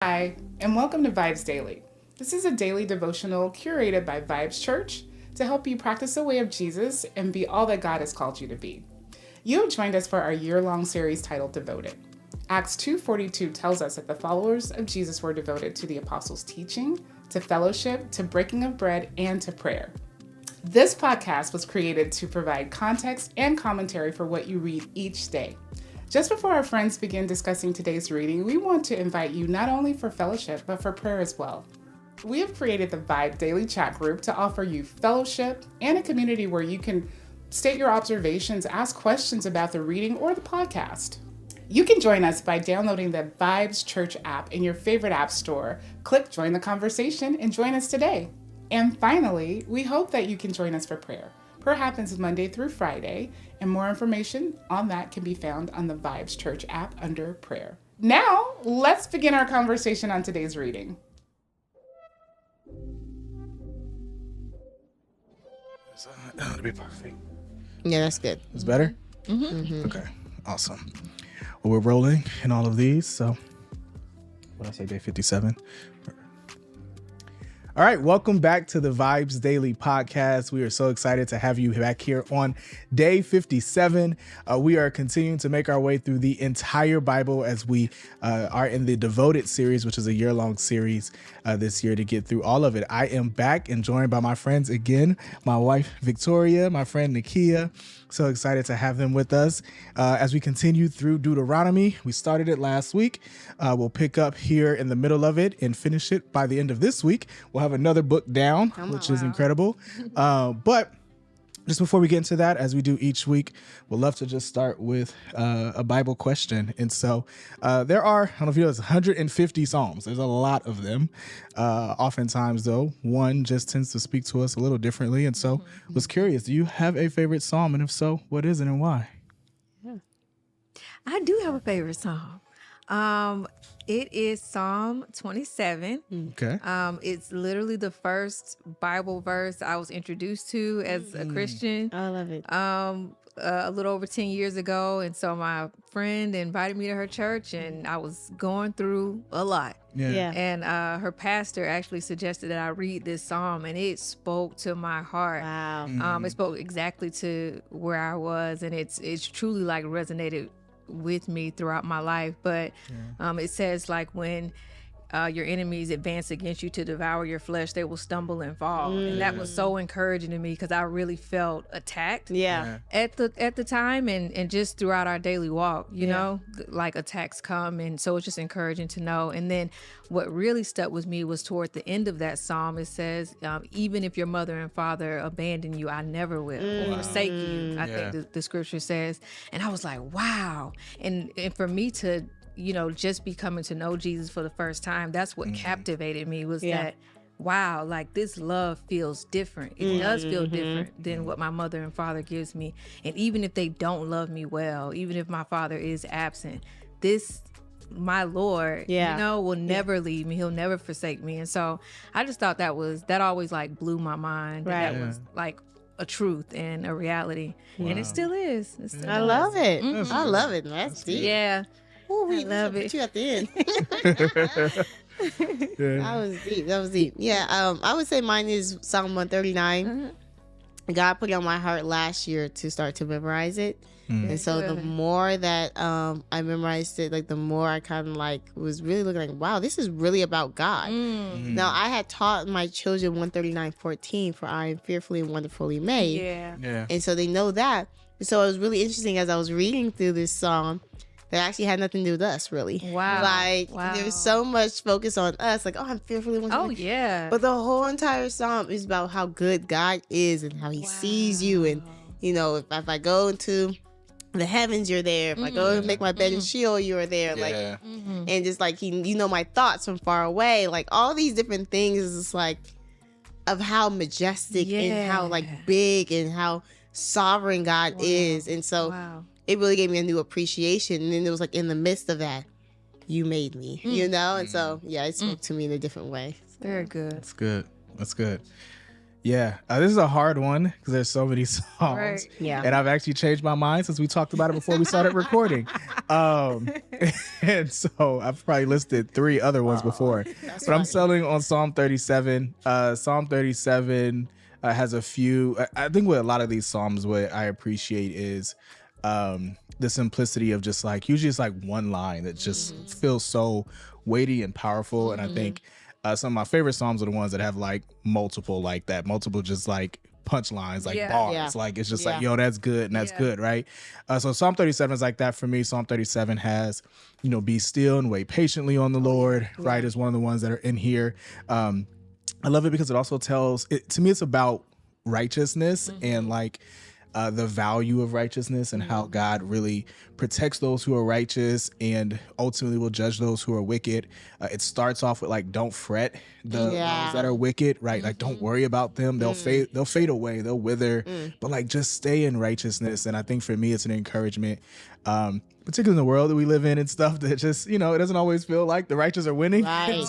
Hi, and welcome to VIBEZ Daily. This is a daily devotional curated by VIBEZ Church to help you practice the way of Jesus and be all that God has called you to be. You have joined us for our year-long series titled Devoted. Acts 2:42 tells us that the followers of Jesus were devoted to the apostles' teaching, to fellowship, to breaking of bread, and to prayer. This podcast was created to provide context and commentary for what you read each day. Just before our friends begin discussing today's reading, we want to invite you not only for fellowship, but for prayer as well. We have created the VIBE Daily Chat Group to offer you fellowship and a community where you can state your observations, ask questions about the reading or the podcast. You can join us by downloading the VIBEZ Church app in your favorite app store. Click Join the Conversation and join us today. And finally, we hope that you can join us for prayer. Prayer happens Monday through Friday, and more information on that can be found on the VIBEZ Church app under prayer. Now, let's begin our conversation on today's reading. That'll be perfect. Yeah, that's good. It's better? Mm-hmm. Okay, awesome. Well, we're rolling in all of these, so what did I say, day 57? All right, welcome back to the VIBEZ Daily podcast. We are so excited to have you back here on day 57. We are continuing to make our way through the entire Bible as we are in the Devoted series, which is a year-long series this year to get through all of it. I am back and joined by my friends again, my wife, Victoria, my friend, Nakia. So excited to have them with us as we continue through Deuteronomy. We started it last week. We'll pick up here in the middle of it and finish it by the end of this week. We'll have another book down, which is incredible. But just before we get into that, as we do each week, we'd love to just start with a Bible question. And so there are, I don't know if you know, it's 150 Psalms. There's a lot of them. Oftentimes, though, one just tends to speak to us a little differently. And so I was curious, do you have a favorite Psalm? And if so, what is it and why? Yeah. I do have a favorite Psalm. It is Psalm 27. Okay. It's literally the first Bible verse I was introduced to as a Christian. I love it. A little over 10 years ago. And so my friend invited me to her church and I was going through a lot. Yeah. And her pastor actually suggested that I read this Psalm and it spoke to my heart. Wow. It spoke exactly to where I was, and it's truly like resonated with me throughout my life. But it says like when your enemies advance against you to devour your flesh, they will stumble and fall. And that was so encouraging to me because I really felt attacked at the time and just throughout our daily walk, you know, like attacks come. And so it's just encouraging to know. And then what really stuck with me was toward the end of that Psalm. It says, even if your mother and father abandon you, I never will or forsake you. I think the scripture says. And I was like, wow. And for me to, you know, just be coming to know Jesus for the first time, that's what captivated me was that, wow, like this love feels different. It does feel different than what my mother and father gives me. And even if they don't love me well, even if my father is absent, my Lord, you know, will never leave me. He'll never forsake me. And so I just thought that always like blew my mind. Right. That was like a truth and a reality. And it still is. I love it. I love it. That's deep. Yeah. Ooh, I love it. Put you at the end. That was deep. Yeah. I would say mine is Psalm 139. God put it on my heart last year to start to memorize it. And so the more that I memorized it, like the more I kind of like was really looking like, wow, this is really about God. Now I had taught my children 139:14, for I am fearfully and wonderfully made. Yeah. And so they know that. So it was really interesting as I was reading through this psalm that actually had nothing to do with us, really. Wow. Like there was so much focus on us, like, oh, I'm fearfully and wonderfully made. Oh, yeah. But the whole entire psalm is about how good God is and how he sees you. And, you know, if I go into the heavens, you're there. If I go and make my bed in Sheol, you're there. Like, and just like, you know my thoughts from far away. Like all these different things is just like of how majestic and how like big and how sovereign God is. And so it really gave me a new appreciation. And then it was like in the midst of that, you made me, you know? And so, yeah, it spoke to me in a different way. Very good. That's good. That's good. Yeah, this is a hard one because there's so many songs. Right. Yeah. And I've actually changed my mind since we talked about it before we started recording. And so I've probably listed 3 other ones before. But I'm selling on Psalm 37. Psalm 37 has a few. I think with a lot of these Psalms, what I appreciate is the simplicity of just like, usually it's like one line that just feels so weighty and powerful. And I think some of my favorite Psalms are the ones that have like multiple like that, multiple just like punchlines, like bars. Yeah. Like it's just like, yo, that's good and that's good, right? So Psalm 37 is like that for me. Psalm 37 has, be still and wait patiently on the Lord, right? Is one of the ones that are in here. I love it because it also tells, to me, it's about righteousness and like the value of righteousness and how God really protects those who are righteous and ultimately will judge those who are wicked. It starts off with like, don't fret those that are wicked, right? Like, don't worry about them. They'll fade away. They'll wither, but like, just stay in righteousness. And I think for me, it's an encouragement, particularly in the world that we live in and stuff that just, it doesn't always feel like the righteous are winning. Right.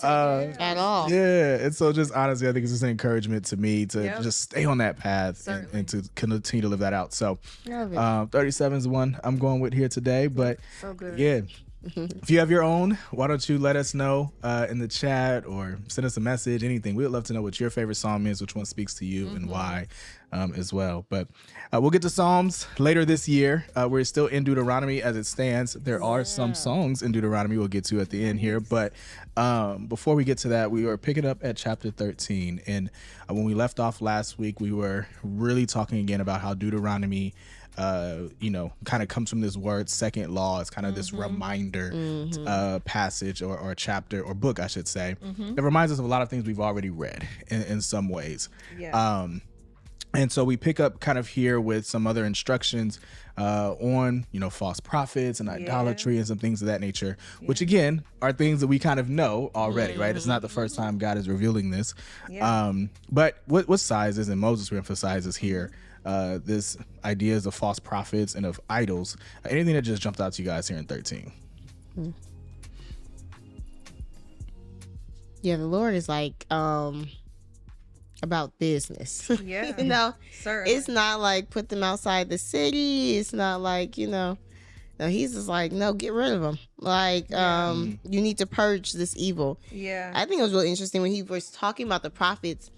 At all. Yeah. And so just honestly, I think it's just an encouragement to me to just stay on that path and to continue to live that out. So 37 is the one I'm going with here today, but So good. yeah. If you have your own, why don't you let us know in the chat or send us a message, anything. We would love to know what your favorite Psalm is, which one speaks to you and why as well. But we'll get to Psalms later this year. We're still in Deuteronomy as it stands. There are some songs in Deuteronomy we'll get to at the end here. But before we get to that, we were picking up at chapter 13. And when we left off last week, we were really talking again about how Deuteronomy kind of comes from this word second law. It's kind of this reminder passage or chapter or book, I should say. It reminds us of a lot of things we've already read in some ways. Yeah. And so we pick up kind of here with some other instructions on, false prophets and idolatry and some things of that nature, which again are things that we kind of know already, right? It's not the first time God is revealing this. But what sizes, and Moses emphasizes here, this ideas of false prophets and of idols. Anything that just jumped out to you guys here in 13? Yeah, the Lord is like about business. Yeah. Certainly. It's not like put them outside the city. It's not like, no, he's just like, no, get rid of them. Like, you need to purge this evil. Yeah. I think it was really interesting when he was talking about the prophets.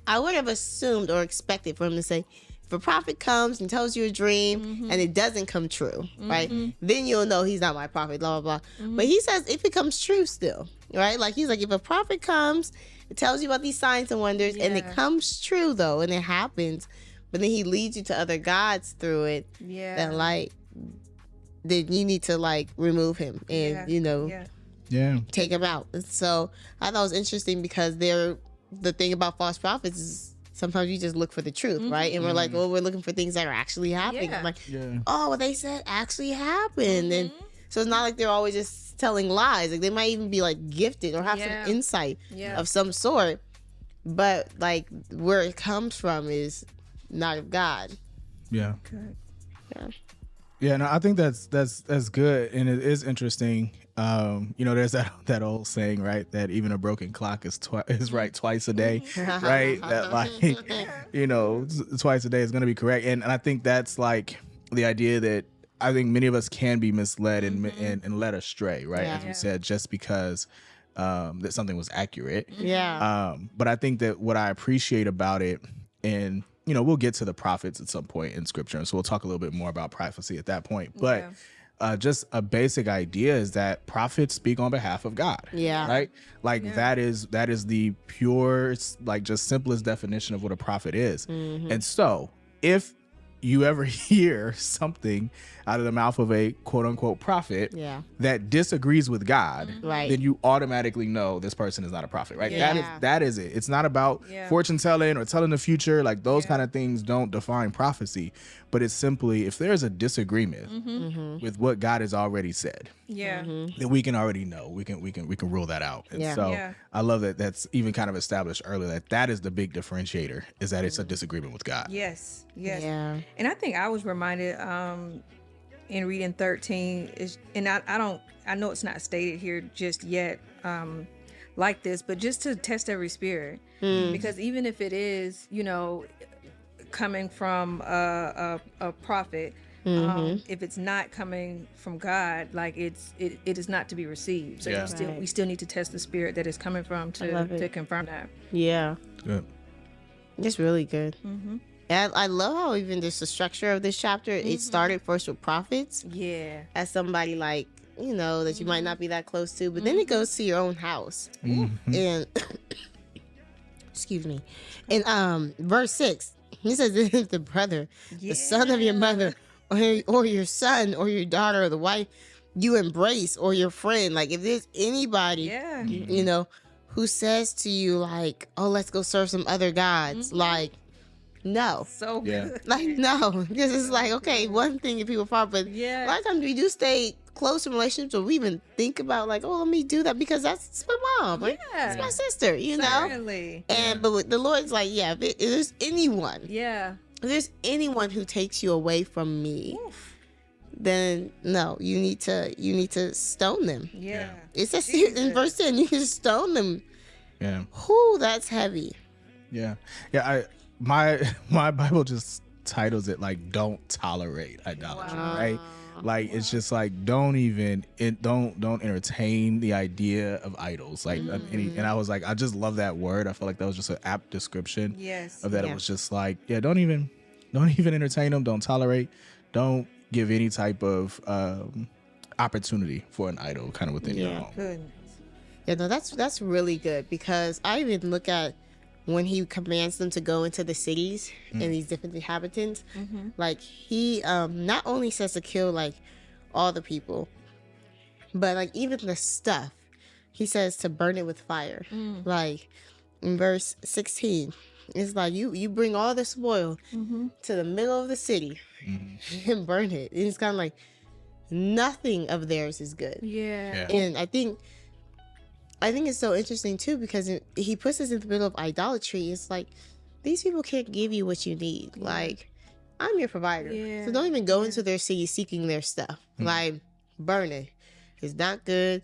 I would have assumed or expected for him to say, if a prophet comes and tells you a dream and it doesn't come true, right? Then you'll know he's not my prophet, blah, blah, blah. But he says if it comes true still, right? Like he's like, if a prophet comes, it tells you about these signs and wonders and it comes true though, and it happens, but then he leads you to other gods through it. Yeah. Then then you need to like remove him and, take him out. So I thought it was interesting because the thing about false prophets is sometimes you just look for the truth, right? And we're like, well, we're looking for things that are actually happening. I'm like, oh, what they said actually happened. And so it's not like they're always just telling lies. Like they might even be like gifted or have some insight of some sort. But like where it comes from is not of God. Yeah. Good. Yeah. Yeah, no, I think that's good, and it is interesting. There's that old saying, right, that even a broken clock is right twice a day, right? That twice a day is going to be correct, and I think that's like the idea that I think many of us can be misled and led astray, right? As we said, just because that something was accurate. Yeah. But I think that what I appreciate about it, and we'll get to the prophets at some point in scripture. And so we'll talk a little bit more about prophecy at that point. But just a basic idea is that prophets speak on behalf of God. Yeah. Right? Like that is the pure, like just simplest definition of what a prophet is. And so if you ever hear something out of the mouth of a quote unquote prophet that disagrees with God, then you automatically know this person is not a prophet, right? That is it. It's not about fortune telling or telling the future. Like those kind of things don't define prophecy, but it's simply if there's a disagreement with what God has already said, then we can already know. We can rule that out. And so I love that that's even kind of established earlier that is the big differentiator, is that it's a disagreement with God. Yes. Yeah. And I think I was reminded in reading 13 is, and I know it's not stated here just yet, like this, but just to test every spirit, because even if it is, you know, coming from a prophet, if it's not coming from God, like it is not to be received. So we still need to test the spirit that it's coming from to confirm that. Yeah. Good. It's really good. And I love how even just the structure of this chapter, it started first with prophets. Yeah. As somebody like, you know, that you might not be that close to, but then it goes to your own house. And excuse me. In verse 6, he says, if the brother, the son of your mother, or your son, or your daughter, or the wife you embrace, or your friend, like if there's anybody, you know, who says to you like, oh, let's go serve some other gods, like, no. So good. Like, no. Because it's like, okay, one thing if people fall, but a lot of times we do stay close in relationships, or we even think about like, oh, let me do that because that's my mom, right? It's my sister, you know. And but the Lord's like, if there's anyone, if there's anyone who takes you away from me, then no, you need to stone them. It says in verse 10, you can stone them. Whoo, that's heavy. My Bible just titles it like "Don't tolerate idolatry," right? Like it's just like don't entertain the idea of idols. Like and I was like, I just love that word. I feel like that was just an apt description of that. It was just like, don't even entertain them. Don't tolerate. Don't give any type of opportunity for an idol kind of within your home. No, that's really good, because I even look at when he commands them to go into the cities and these different inhabitants, like he not only says to kill like all the people, but like even the stuff, he says to burn it with fire. Like in verse 16, it's like you bring all the spoil to the middle of the city and burn it. And it's kind of like nothing of theirs is good. And I think it's so interesting too, because he puts us in the middle of idolatry. It's like, these people can't give you what you need. Like, I'm your provider. So don't even go into their city seeking their stuff. Like, burn it. It's not good.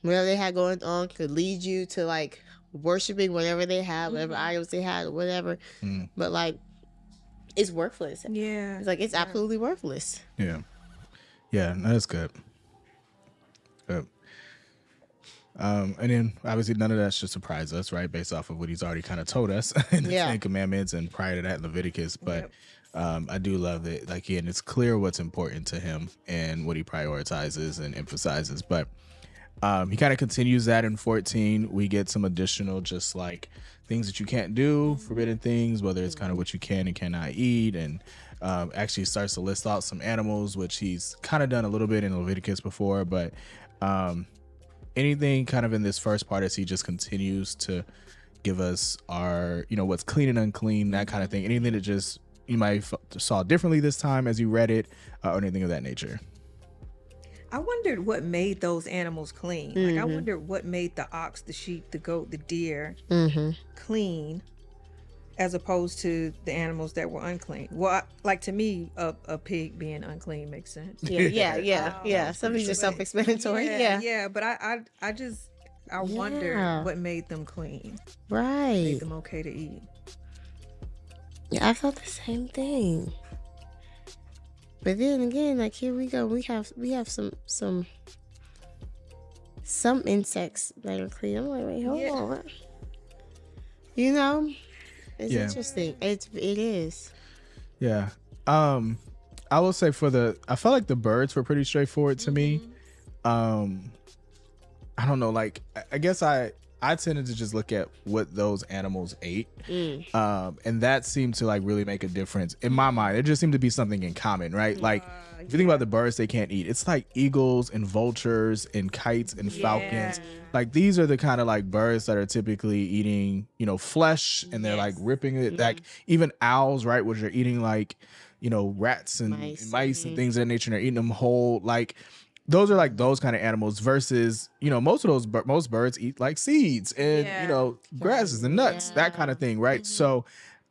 Whatever they had going on could lead you to like worshiping whatever they have, whatever idols they had, or whatever. But like, it's worthless. It's like, it's absolutely worthless. That's good. And then obviously none of that should surprise us, right? Based off of what he's already kind of told us in the Ten Commandments and prior to that in Leviticus. But I do love that, like, again, it's clear what's important to him and what he prioritizes and emphasizes. But he kind of continues that in 14. We get some additional just like things that you can't do, forbidden things, whether it's kind of what you can and cannot eat, and actually starts to list out some animals, which he's kind of done a little bit in Leviticus before, but anything kind of in this first part as he just continues to give us our, what's clean and unclean, that kind of thing. Anything that just you might saw differently this time as you read it, or anything of that nature. I wondered what made those animals clean. Like, I wondered what made the ox, the sheep, the goat, the deer clean, as opposed to the animals that were unclean. Well, like, to me, a pig being unclean makes sense. Some of these are self-explanatory. But I wondered what made them clean. Made them okay to eat. Yeah, I felt the same thing. But then again, like, here we go. We have some insects that are clean. I'm like, wait, hold on. It's interesting. It is. Yeah. I will say I felt like the birds were pretty straightforward to me. I don't know, like, I guess I tended to just look at what those animals ate. And that seemed to like really make a difference in my mind. It just seemed to be something in common, right? Like, if you think about the birds they can't eat, it's like eagles and vultures and kites and falcons. Like, these are the kind of like birds that are typically eating, flesh, and they're like ripping it. Like, even owls, right, which are eating like, rats and mice and things of that nature, and they're eating them whole. Like, those are like those kind of animals versus, most birds eat like seeds and, grasses and nuts, that kind of thing, right? So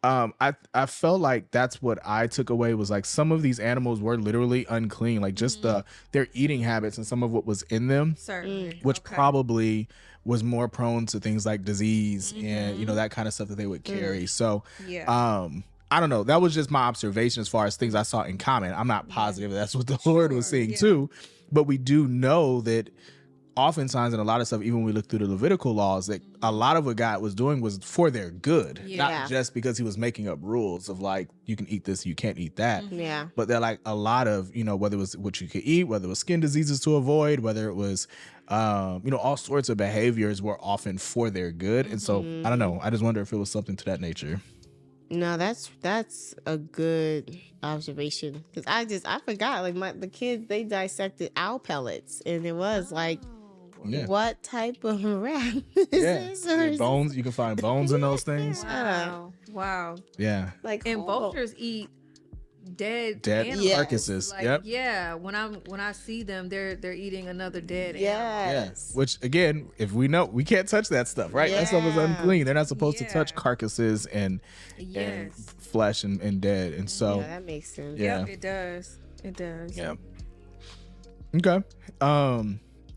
I felt like that's what I took away was like some of these animals were literally unclean, like just their eating habits and some of what was in them, Certainly. which probably was more prone to things like disease and you know that kind of stuff that they would carry. So I don't know. That was just my observation as far as things I saw in common. I'm not positive that's what the Lord was saying too, but we do know that oftentimes in a lot of stuff, even when we look through the Levitical laws, that a lot of what God was doing was for their good, not just because he was making up rules of like, you can eat this, you can't eat that. Yeah. But they're like a lot of, you know, whether it was what you could eat, whether it was skin diseases to avoid, whether it was, you know, all sorts of behaviors were often for their good. And so I don't know. I just wonder if it was something to that nature. No, that's a good observation, because I forgot, like the kids, they dissected owl pellets, and it was like, what type of rat is this? Yeah, bones, you can find bones in those things. Wow. Yeah. Like, and vultures eat dead animals. Carcasses. Like, when I see them, they're eating another dead animal. Yes. Which again, if we know, we can't touch that stuff, right? That stuff is unclean. They're not supposed to touch carcasses and flesh and dead. And so that makes sense. Yeah, it does. It does. Yeah. Okay.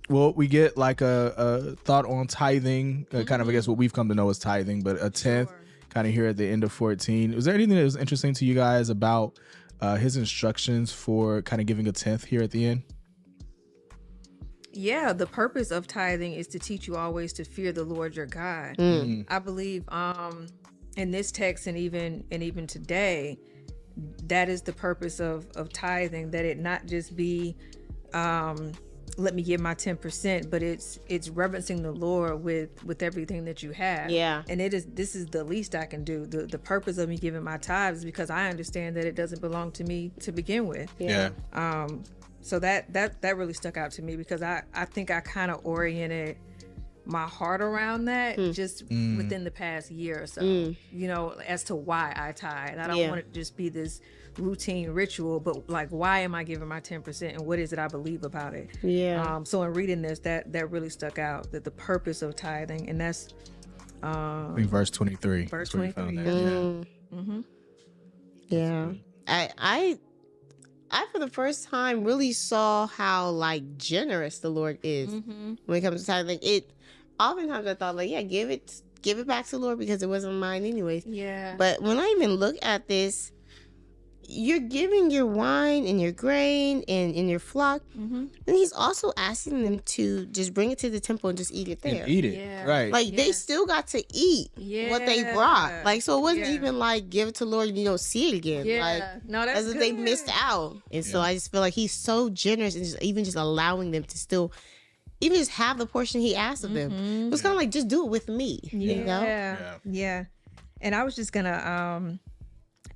Well, we get like a thought on tithing, kind of, I guess, what we've come to know as tithing, but a tenth kind of here at the end of 14. Was there anything that was interesting to you guys about his instructions for kind of giving a tenth here at the end? Yeah, the purpose of tithing is to teach you always to fear the Lord your God. I believe in this text and even today, that is the purpose of tithing, that it not just be let me give my 10%, but it's reverencing the Lord with everything that you have. Yeah. And this is the least I can do. The purpose of me giving my tithes is because I understand that it doesn't belong to me to begin with. Yeah. So that really stuck out to me, because I think I kind of oriented my heart around that just within the past year or so, you know, as to why I tithe. I don't want it to just be this routine ritual, but like, why am I giving my 10% and what is it I believe about it? So in reading this, that really stuck out, that the purpose of tithing, and that's I think verse 23. Verse 23. I for the first time really saw how like generous the Lord is when it comes to tithing. Oftentimes I thought like, give it back to the Lord because it wasn't mine anyways. Yeah. But when I even look at this, you're giving your wine and your grain and your flock, and he's also asking them to just bring it to the temple and just eat it there. And eat it, right? Like they still got to eat what they brought. Like, so it wasn't even like give it to the Lord and you don't see it again. Like, no, that's as if good. they missed out. And so I just feel like he's so generous and just allowing them to still even just have the portion he asked of them. It was kind of like, just do it with me. You know? Yeah. And I was just gonna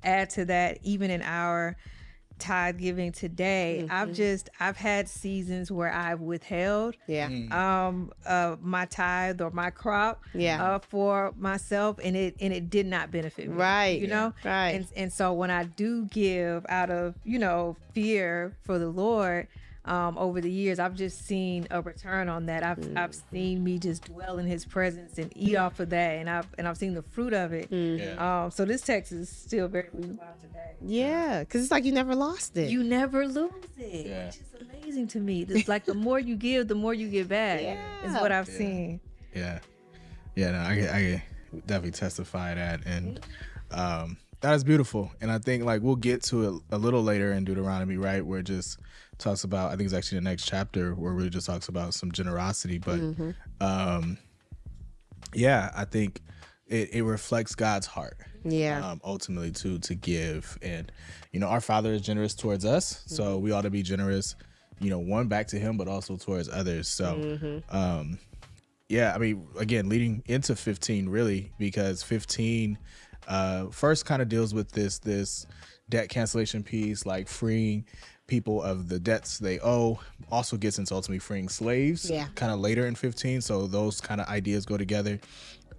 add to that, even in our tithe giving today, I've had seasons where I've withheld my tithe or my crop for myself, and it did not benefit me, you know, and so when I do give out of, you know, fear for the Lord, over the years, I've just seen a return on that. I've seen me just dwell in his presence and eat off of that, and I've seen the fruit of it. So this text is still very reasonable today. Yeah, because it's like you never lost it. You never lose it. Which is amazing to me. It's like the more you give, the more you get back. Is what I've seen. No, I definitely testify that, and that is beautiful. And I think like we'll get to it a little later in Deuteronomy, right, where it just talks about, I think it's actually the next chapter where it really just talks about some generosity, but I think it reflects God's heart, ultimately to give. And you know, our Father is generous towards us, so we ought to be generous, you know, one, back to him, but also towards others. So I mean, again, leading into 15 really, because 15 first kind of deals with this debt cancellation piece, like freeing people of the debts they owe. Also gets into ultimately freeing slaves kind of later in 15. So those kind of ideas go together.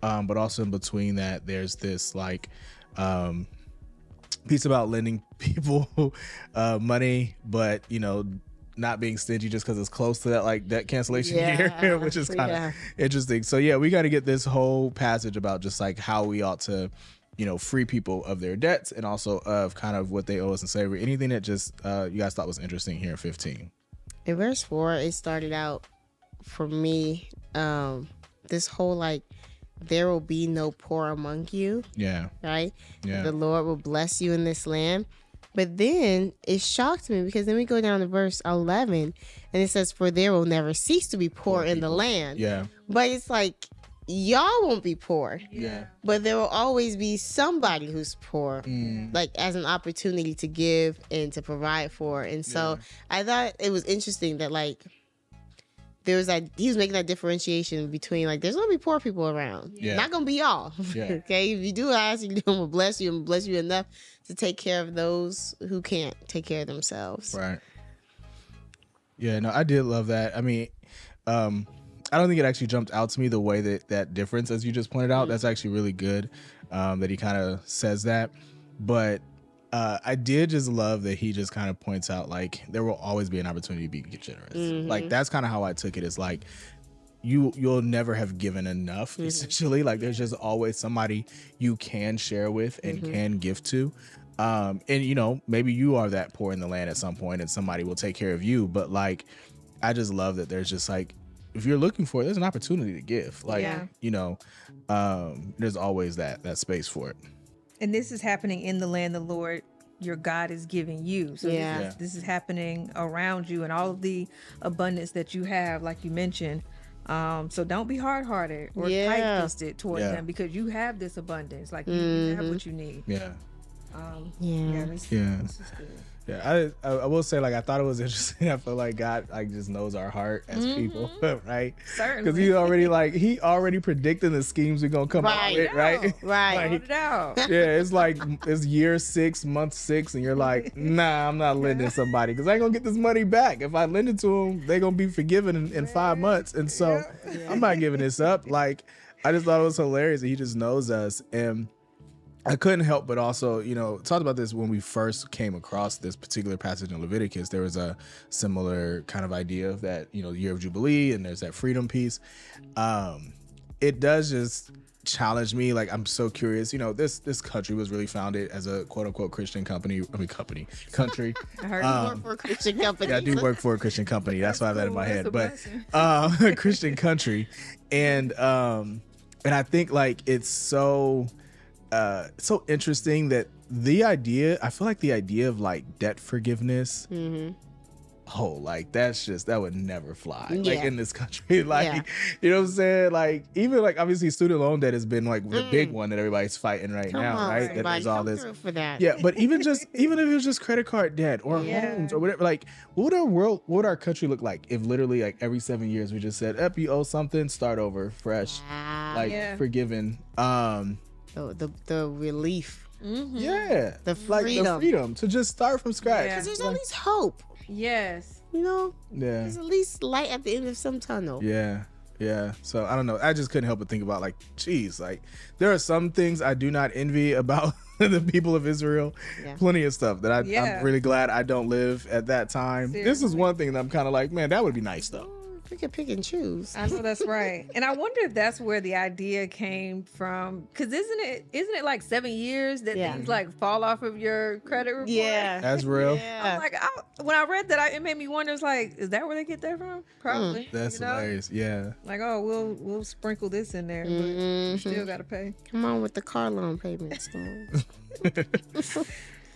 But also in between that, there's this like piece about lending people money, but you know, not being stingy just because it's close to that like debt cancellation year, which is kind of interesting. So we got to get this whole passage about just like how we ought to free people of their debts and also of kind of what they owe us in slavery. Anything that just you guys thought was interesting here in 15? In verse 4, it started out for me, this whole like, there will be no poor among you. Yeah. Right? Yeah. The Lord will bless you in this land. But then it shocked me because then we go down to verse 11 and it says, for there will never cease to be poor in the land. Yeah. But it's like, y'all won't be poor. Yeah. But there will always be somebody who's poor, like as an opportunity to give and to provide for. And so I thought it was interesting that like, there was that he was making that differentiation between like there's gonna be poor people around, not gonna be y'all. Okay, if you do ask, I'm gonna bless you and bless you enough to take care of those who can't take care of themselves. Right. Yeah, no, I did love that. I mean, I don't think it actually jumped out to me the way that difference, as you just pointed out. That's actually really good that he kind of says that. But I did just love that he just kind of points out like there will always be an opportunity to be generous. Like that's kind of how I took it. It's like you'll never have given enough, essentially. Like there's just always somebody you can share with and can give to. And maybe you are that poor in the land at some point and somebody will take care of you. But like I just love that there's just like, if you're looking for it, there's an opportunity to give. Like, there's always that space for it. And this is happening in the land the Lord your God is giving you. So this is happening around you and all of the abundance that you have, like you mentioned. So don't be hard-hearted or tight-fisted towards them because you have this abundance. Like you have what you need. Yeah. This is good. Yeah, I will say, like, I thought it was interesting. I feel like God, like, just knows our heart as people, right? Certainly. Because he already predicting the schemes we're going to come out with, right? Right. Like, it out. Yeah, it's like, it's year 6, month 6, and you're like, nah, I'm not lending somebody because I ain't going to get this money back. If I lend it to them, they're going to be forgiven in 5 months. And so I'm not giving this up. Like, I just thought it was hilarious that he just knows us. And I couldn't help but also, talked about this when we first came across this particular passage in Leviticus. There was a similar kind of idea of that, the year of Jubilee, and there's that freedom piece. It does just challenge me. Like, I'm so curious. This country was really founded as a quote unquote Christian country. I heard you work for a Christian company. Yeah, I do work for a Christian company. That's why I have that in my head. But Christian country, and I think like it's so interesting that I feel like the idea of like debt forgiveness, like that would never fly like in this country. Like, you know what I'm saying? Like, even like obviously student loan debt has been like the big one that everybody's fighting now, right? That there's all this for that. Yeah, but even if it was just credit card debt or homes or whatever, like what would our country look like if literally like every 7 years we just said, you owe something, start over, fresh, forgiven. The relief. The freedom to just start from scratch. Because there's always hope. Yes. There's at least light at the end of some tunnel. Yeah. So I don't know. I just couldn't help but think about like, geez, like there are some things I do not envy about the people of Israel. Plenty of stuff that I'm really glad I don't live at that time. Seriously. This is one thing that I'm kind of like, man, that would be nice though. We can pick and choose. I know that's right. And I wonder if that's where the idea came from. Because isn't it like 7 years that things like fall off of your credit report? Yeah. That's real. I'm like, when I read that, it made me wonder, it's like, is that where they get that from? Probably. That's hilarious. Yeah. Like, oh, we'll sprinkle this in there, but you still got to pay. Come on with the car loan payments.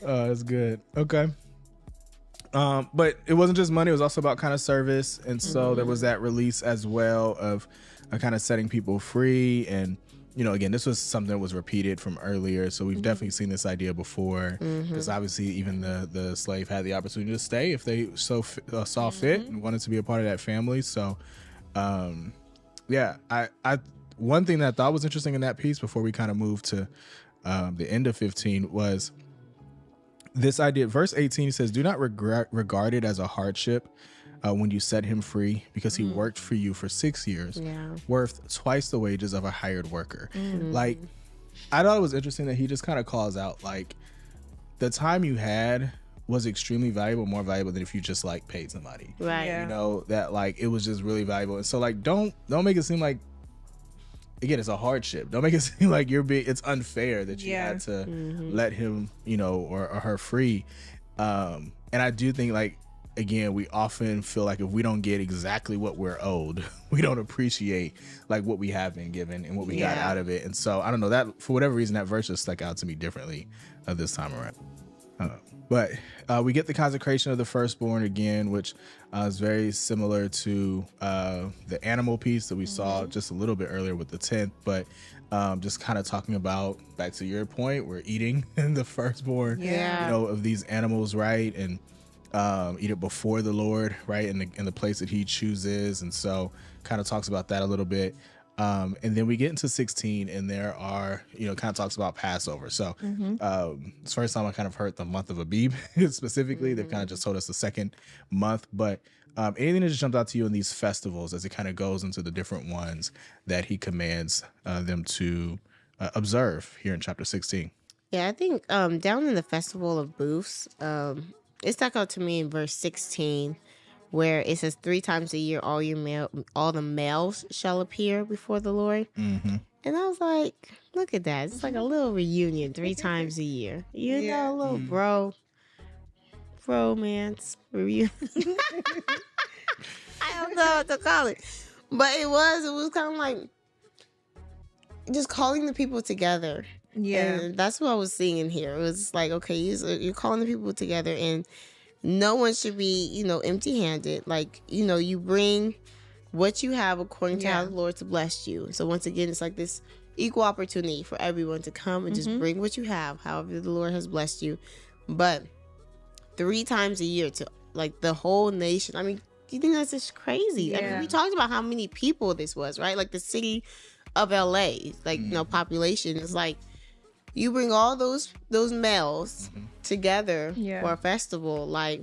Oh, that's good. Okay. But it wasn't just money, it was also about kind of service. And so there was that release as well of kind of setting people free. And, again, this was something that was repeated from earlier. So we've definitely seen this idea before. Because obviously even the slave had the opportunity to stay if they saw fit and wanted to be a part of that family. So, I one thing that I thought was interesting in that piece before we kind of moved to the end of 15 was this idea. Verse 18 says, do not regard it as a hardship when you set him free, because he worked for you for 6 years, worth twice the wages of a hired worker. Like, I thought it was interesting that he just kind of calls out like the time you had was extremely valuable, more valuable than if you just like paid somebody. Right. That like it was just really valuable. And so like don't make it seem like again, it's a hardship. Don't make it seem like it's unfair that you had to let him, or her free. And I do think, like, again, we often feel like if we don't get exactly what we're owed, we don't appreciate like what we have been given and what we got out of it. And so I don't know, that for whatever reason, that verse just stuck out to me differently this time around. But we get the consecration of the firstborn again, which is very similar to the animal piece that we saw just a little bit earlier with the 10th. But just kind of talking about, back to your point, we're eating the firstborn, of these animals, right? And eat it before the Lord, right? In the place that he chooses. And so kind of talks about that a little bit. And then we get into 16 and there are, kind of talks about Passover. So it's the first time I kind of heard the month of Abib specifically. They've kind of just told us the second month, but anything that just jumped out to you in these festivals as it kind of goes into the different ones that he commands them to observe here in chapter 16. Yeah, I think down in the Festival of Booths, it stuck out to me in verse 16, where it says 3 times a year all the males shall appear before the Lord. And I was like, look at that. It's like a little reunion 3 times a year. A little bromance reunion. I don't know what to call it. But it was kind of like just calling the people together. Yeah. And that's what I was seeing in here. It was like, okay, you're calling the people together, and no one should be, empty-handed. Like, you bring what you have according to how the Lord's blessed you. So once again, it's like this equal opportunity for everyone to come and just bring what you have, however the Lord has blessed you. But 3 times a year to like the whole nation. I mean, do you think that's just crazy? Yeah. I mean, we talked about how many people this was, right? Like the city of LA, like, population is like, you bring all those males together for a festival. Like,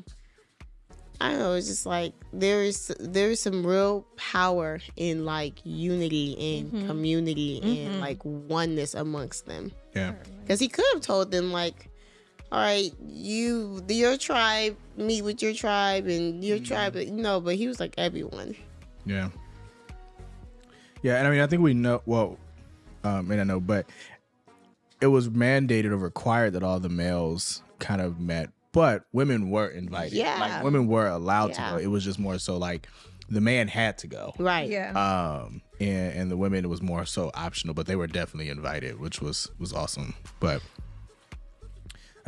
I don't know, it's just like there is some real power in like unity and community and like oneness amongst them. Yeah, because he could have told them like, all right, your tribe meet with your tribe and your tribe, but he was like everyone. Yeah, and I mean, I think we know. Well, I know, but it was mandated or required that all the males kind of met, but women were invited. Yeah. Like women were allowed to go. It was just more so like the man had to go. Right. Yeah. And the women, it was more so optional, but they were definitely invited, which was awesome. But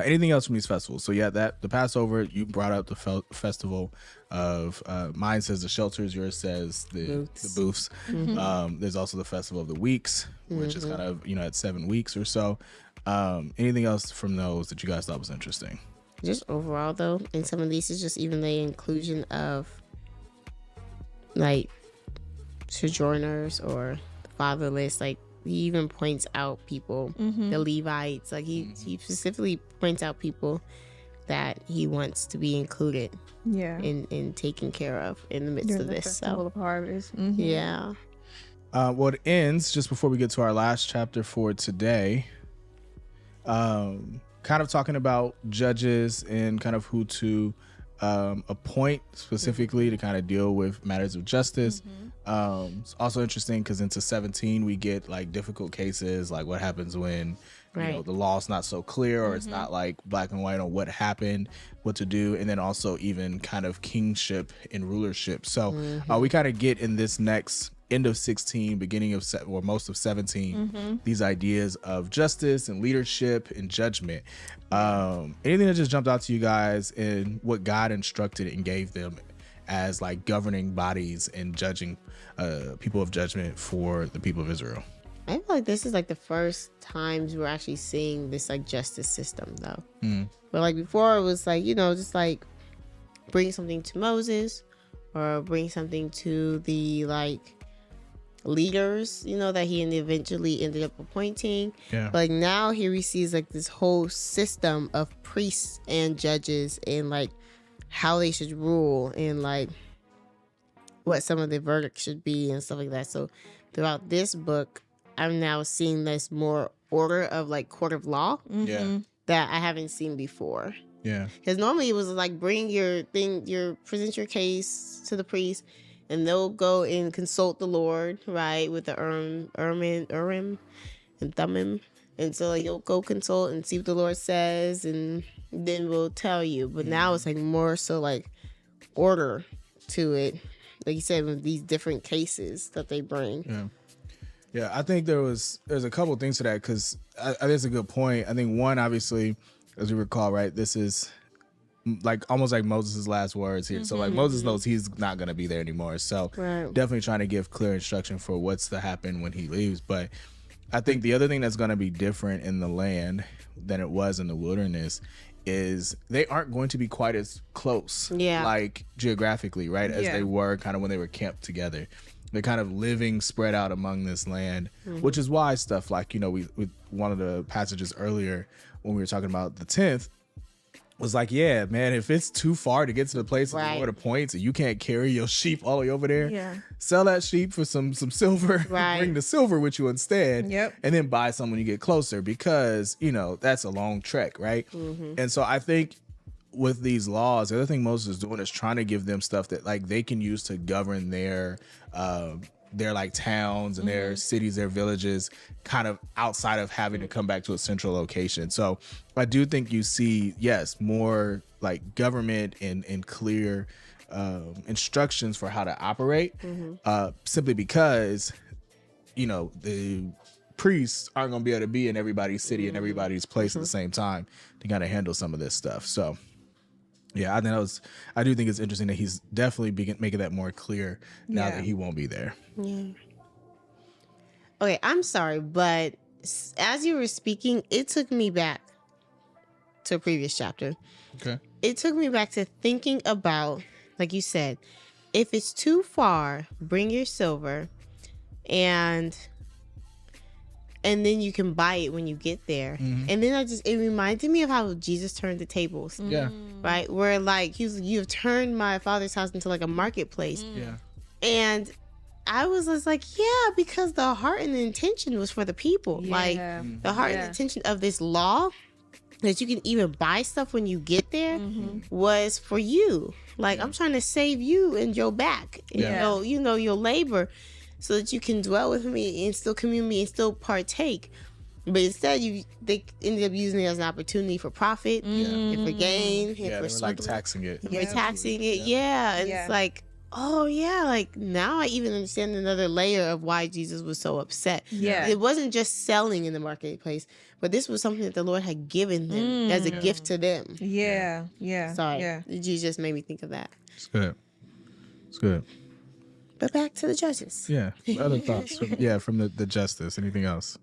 anything else from these festivals? So yeah, the Passover, you brought up the festival of, mine says the shelters, yours says the booths. There's also the festival of the weeks, which is kind of, at 7 weeks or so. Anything else from those that you guys thought was interesting? Just overall though, in some of these, it's just even the inclusion of like sojourners or fatherless. Like he even points out people, the Levites. Like he specifically points out people that he wants to be included in taken care of in the midst of this. Festival of Harvest. Yeah. Well, it ends just before we get to our last chapter for today. Kind of talking about judges and kind of who to appoint specifically to kind of deal with matters of justice. It's also interesting because into 17 we get like difficult cases, like what happens when the law's not so clear or it's not like black and white on what happened, what to do, and then also even kind of kingship and rulership. So we kind of get in this next end of 16, beginning of most of 17, these ideas of justice and leadership and judgment. Anything that just jumped out to you guys in what God instructed and gave them as like governing bodies and judging people of judgment for the people of Israel? I feel like this is like the first times we're actually seeing this like justice system though. But like before it was like, just like bring something to Moses or bring something to the like leaders, that he eventually ended up appointing. But like now here we see like this whole system of priests and judges and like how they should rule and like what some of the verdicts should be and stuff like that. So throughout this book, I'm now seeing this more order of like court of law that I haven't seen before. Yeah. Because normally it was like bring your thing, present your case to the priest, and they'll go and consult the Lord, right, with the Urim and Thummim. And so like, you'll go consult and see what the Lord says, and then we'll tell you. But now it's like more so like order to it, like you said, with these different cases that they bring. Yeah, I think there's a couple things to that, because I think it's a good point. I think one, obviously, as we recall, right, this is like almost like Moses' last words here. So like Moses knows he's not going to be there anymore. So definitely trying to give clear instruction for what's to happen when he leaves. But I think the other thing that's going to be different in the land than it was in the wilderness is they aren't going to be quite as close, like geographically, right, as they were kind of when they were camped together. They're kind of living spread out among this land, which is why stuff like, you know, we one of the passages earlier when we were talking about the 10th was like, yeah, man, if it's too far to get to the place that the Lord appoints and you can't carry your sheep all the way over there, sell that sheep for some silver, bring the silver with you instead, and then buy some when you get closer, because, you know, that's a long trek, right? And so I think with these laws, the other thing Moses is doing is trying to give them stuff that like they can use to govern their like towns and their cities, their villages, kind of outside of having to come back to a central location. So I do think you see, yes, more like government and clear instructions for how to operate, simply because, you know, the priests aren't going to be able to be in everybody's city and everybody's place at the same time to kind of handle some of this stuff. So yeah, I do think it's interesting that he's definitely making that more clear now that he won't be there. Okay, I'm sorry, but as you were speaking, it took me back to a previous chapter. Okay. It took me back to thinking about, like you said, if it's too far, bring your silver, and then you can buy it when you get there. And then it reminded me of how Jesus turned the tables. Yeah. Right? Where like you've turned my father's house into like a marketplace. Yeah. And I was just like, yeah, because the heart and the intention was for the people. Like the heart and the intention of this law, that you can even buy stuff when you get there, was for you. Like, I'm trying to save you and your back, you know, your labor, so that you can dwell with me and still commune with me and still partake. But instead, they ended up using it as an opportunity for profit, and for gain, and Yeah, for they were like taxing it. You're taxing it, and it's like, oh yeah, like now I even understand another layer of why Jesus was so upset. It wasn't just selling in the marketplace, but this was something that the Lord had given them as a gift to them. Sorry, you just made me think of that. It's good. But back to the judges. Yeah. Other thoughts? From the justice. Anything else?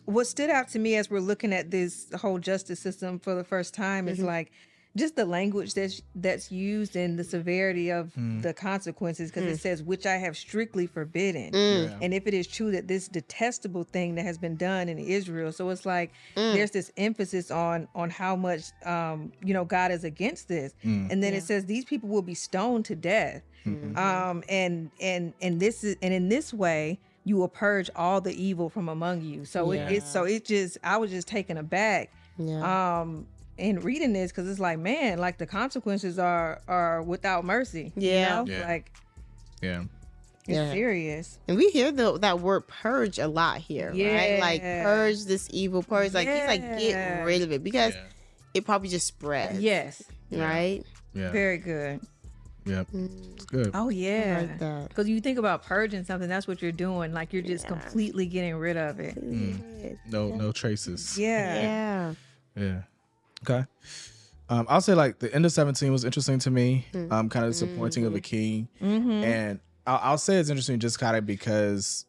What stood out to me as we're looking at this whole justice system for the first time is like just the language that's used and the severity of the consequences, because it says, which I have strictly forbidden. And if it is true that this detestable thing that has been done in Israel, so it's like there's this emphasis on how much God is against this. And then it says these people will be stoned to death. And in this way you will purge all the evil from among you. So I was just taken aback in reading this, because it's like, man, like the consequences are without mercy. It's serious. And we hear that word purge a lot here, right? Like, purge this evil, purge. Like, he's like, get rid of it, because it probably just spreads. Right? Very good. Yep. It's good. Oh yeah, because you think about purging something, that's what you're doing. Like, you're just completely getting rid of it. No traces. Yeah. Okay. I'll say like the end of 17 was interesting to me. Kind of disappointing of a king, and I'll say it's interesting just kind of because,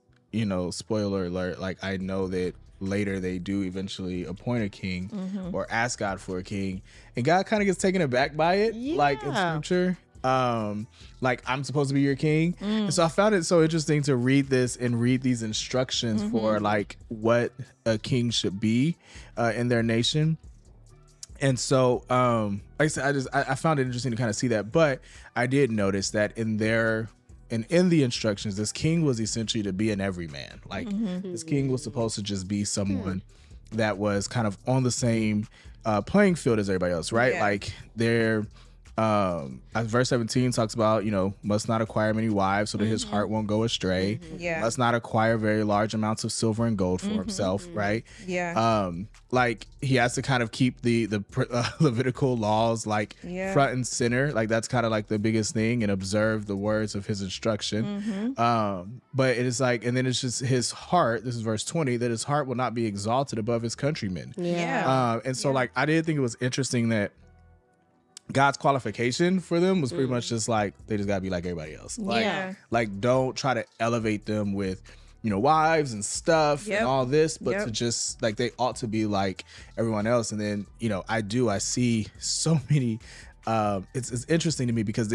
spoiler alert, like I know that later they do eventually appoint a king or ask God for a king, and God kind of gets taken aback by it, like in scripture. Like, I'm supposed to be your king. And so I found it so interesting to read this and read these instructions for like what a king should be in their nation. And so like I said, I found it interesting to kind of see that. But I did notice that in the instructions, this king was essentially to be an everyman. Like, this king was supposed to just be someone that was kind of on the same playing field as everybody else, right? Like, they're Verse 17 talks about, must not acquire many wives so that his heart won't go astray. Must not acquire very large amounts of silver and gold for himself, right? Like he has to kind of keep the Levitical laws like front and center. Like that's kind of like the biggest thing, and observe the words of his instruction. But it is like, and then it's just his heart, this is verse 20, that his heart will not be exalted above his countrymen. And so like, I did think it was interesting that God's qualification for them was pretty much just like, they just gotta be like everybody else. Like don't try to elevate them with, wives and stuff and all this, but to just like, they ought to be like everyone else. And then, I see so many, it's interesting to me because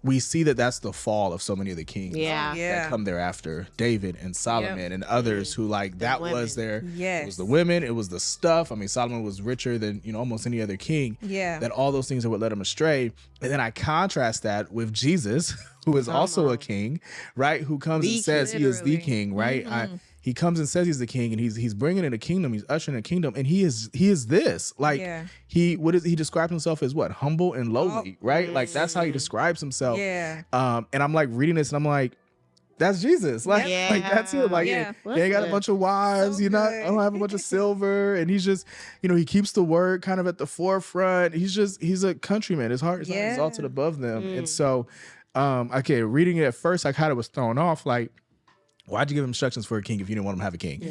we see that that's the fall of so many of the kings that come thereafter, David and Solomon and others who like that was their, it was the women, it was the stuff. I mean, Solomon was richer than, almost any other king. That all those things are what led him astray. And then I contrast that with Jesus, who is also a king, right? Who comes and says he is the king, right? He comes and says he's the king, and he's bringing in a kingdom. He's ushering a kingdom, and he is this. Like he described himself as what? Humble and lowly, right? Like that's how he describes himself. And I'm like reading this, and I'm like, that's Jesus. Like that's it. Like he ain't got a bunch of wives. I don't have a bunch of silver, and he's just, he keeps the word kind of at the forefront. He's a countryman. His heart is not exalted above them, and so, reading it at first, I kind of was thrown off, like, why'd you give him instructions for a king if you didn't want him to have a king?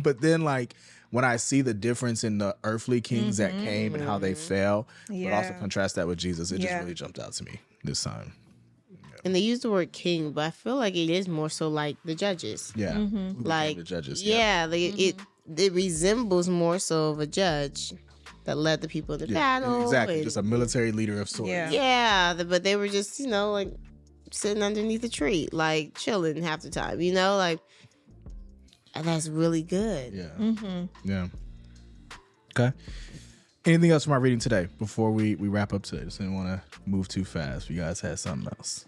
But then like when I see the difference in the earthly kings that came and how they fell, but also contrast that with Jesus, it just really jumped out to me this time. And they use the word king, but I feel like it is more so like the judges. Like the judges. It resembles more so of a judge that led the people in the battle. Exactly, just a military leader of sorts. But they were just, like sitting underneath a tree, like chilling half the time, like, and that's really good. Okay. Anything else from our reading today before we wrap up today? Just didn't want to move too fast. You guys had something else?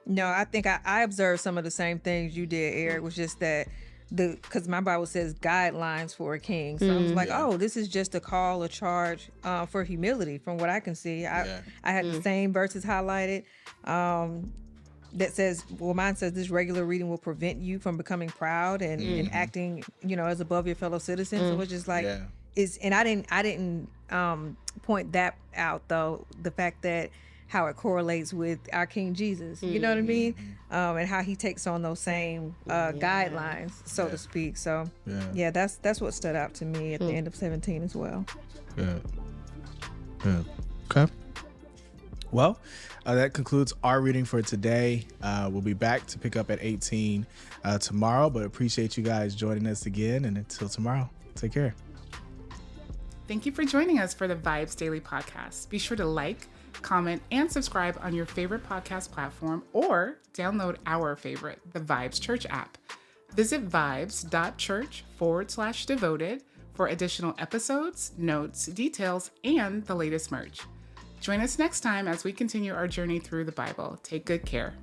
No, I think I observed some of the same things you did, Eric. Was just that because my Bible says guidelines for a king, so I was like, oh, this is just a call, a charge for humility. From what I can see, I had the same verses highlighted. That says, mine says this regular reading will prevent you from becoming proud and acting, as above your fellow citizens. So it's just like, and I didn't point that out though, the fact that how it correlates with our King Jesus, you know what I mean? And how he takes on those same guidelines, so to speak. So that's what stood out to me at the end of 17 as well. Okay. Well, that concludes our reading for today. We'll be back to pick up at 18 tomorrow, but appreciate you guys joining us again. And until tomorrow, take care. Thank you for joining us for the VIBEZ Daily podcast. Be sure to like, comment, and subscribe on your favorite podcast platform, or download our favorite, the VIBEZ Church app. Visit vibes.church/devoted for additional episodes, notes, details, and the latest merch. Join us next time as we continue our journey through the Bible. Take good care.